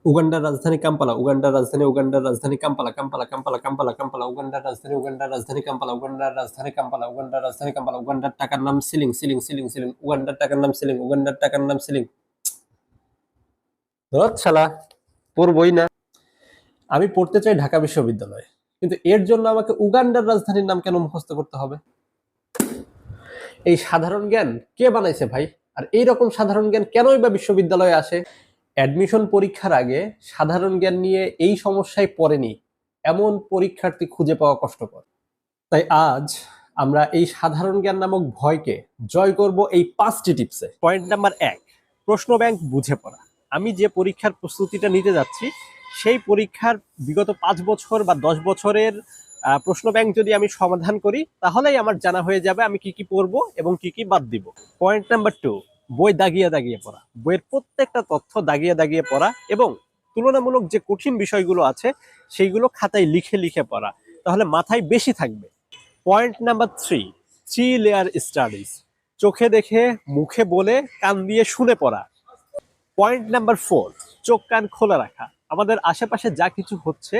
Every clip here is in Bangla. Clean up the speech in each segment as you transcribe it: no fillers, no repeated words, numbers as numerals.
উগান্ডার রাজধানী কাম্পালা, উগান্ডার রাজধানী Kampala, Kampala, Kampala, Kampala, Kampala, উগান্ডার রাজধানী কাম্পালা, উগান্ডার রাজধানী কাম্পালা, উগান্ডার রাজধানী কাম্পালা, উগান্ডার টাকার নাম সিলিং, সিলিং, সিলিং, সিলিং, উগান্ডার টাকার নাম সিলিং, উগান্ডার টাকার নাম সিলিং। ধুর শালা, পড়বই না। আমি পড়তে চাই ঢাকা বিশ্ববিদ্যালয়ে, কিন্তু এর জন্য আমাকে উগান্ডার রাজধানীর নাম কেন মুখস্থ করতে হবে? এই সাধারণ জ্ঞান কে বানাইছে ভাই? আর এইরকম সাধারণ জ্ঞান কেনই বা বিশ্ববিদ্যালয়ে আসে? অ্যাডমিশন পরীক্ষার আগে সাধারণ জ্ঞান নিয়ে এই সমস্যায় পড়েনি এমন পরীক্ষার্থী খুঁজে পাওয়া কষ্টকর। তাই আজ আমরা এই সাধারণ জ্ঞান নামক ভয়কে জয় করব এই 5টি টিপসে। পয়েন্ট নাম্বার 1, প্রশ্ন ব্যাংক বুঝে পড়া। আমি যে পরীক্ষার প্রস্তুতিটা নিতে যাচ্ছি সেই পরীক্ষার বিগত 5 বছর বা 10 বছরের প্রশ্ন ব্যাংক যদি আমি সমাধান করি তাহলেই আমার জানা হয়ে যাবে আমি কি কি পড়বো এবং কি কি বাদ দিব। পয়েন্ট নাম্বার 2, বই দাগিয়ে দাগিয়ে পড়া। বইয়ের প্রত্যেকটা তথ্য দাগিয়ে দাগিয়ে পড়া এবং তুলনামূলক যে কঠিন বিষয়গুলো আছে সেইগুলো খাতায় লিখে লিখে পড়া, তাহলে মাথায় বেশি থাকবে। Point number 3 layer studies. চোখে দেখে, মুখে বলে, কান দিয়ে শুনে পড়া। পয়েন্ট নাম্বার 4, চোখ কান খোলা রাখা। আমাদের আশেপাশে যা কিছু হচ্ছে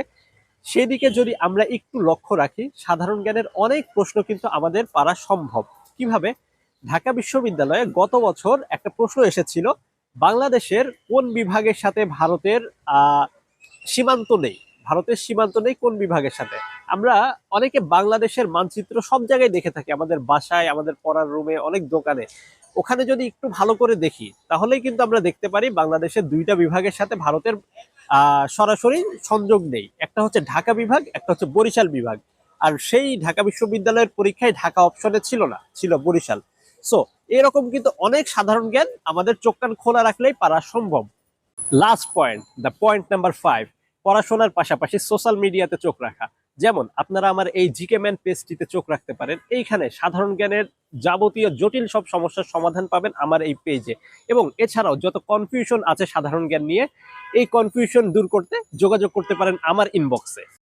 সেদিকে যদি আমরা একটু লক্ষ্য রাখি, সাধারণ জ্ঞানের অনেক প্রশ্ন কিন্তু আমাদের পারা সম্ভব। কিভাবে? ঢাকা বিশ্ববিদ্যালয়ে গত বছর একটা প্রশ্ন এসেছিল, বাংলাদেশের কোন বিভাগের সাথে ভারতের সীমান্ত নেই, ভারতের সীমান্ত নেই কোন বিভাগের সাথে। আমরা অনেকে বাংলাদেশের মানচিত্র সব জায়গায় দেখে থাকি, আমাদের বাসায়, আমাদের পড়ার রুমে, অনেক দোকানে। ওখানে যদি একটু ভালো করে দেখি তাহলেই কিন্তু আমরা দেখতে পারি বাংলাদেশের 2টা বিভাগের সাথে ভারতের সরাসরি সংযোগ নেই। একটা হচ্ছে ঢাকা বিভাগ, একটা হচ্ছে বরিশাল বিভাগ। আর সেই ঢাকা বিশ্ববিদ্যালয়ের পরীক্ষায় ঢাকা অপশনে ছিল না, ছিল বরিশাল। সো এরকম কিন্তু অনেক সাধারণ জ্ঞান আমাদের চোখ কান খোলা রাখলেই পারা সম্ভব। Last point, the point number 5, পড়াশোনার পাশাপাশি সোশ্যাল মিডিয়াতে চোখ রাখা। যেমন আপনারা আমার এই জিকে ম্যান পেজটিতে চোখ রাখতে পারেন। এইখানে সাধারণ জ্ঞানের যাবতীয় জটিল সব সমস্যার সমাধান পাবেন আমার এই পেজে। এবং এছাড়াও যত কনফিউশন আছে সাধারণ জ্ঞান নিয়ে, এই কনফিউশন দূর করতে যোগাযোগ করতে পারেন আমার ইনবক্সে।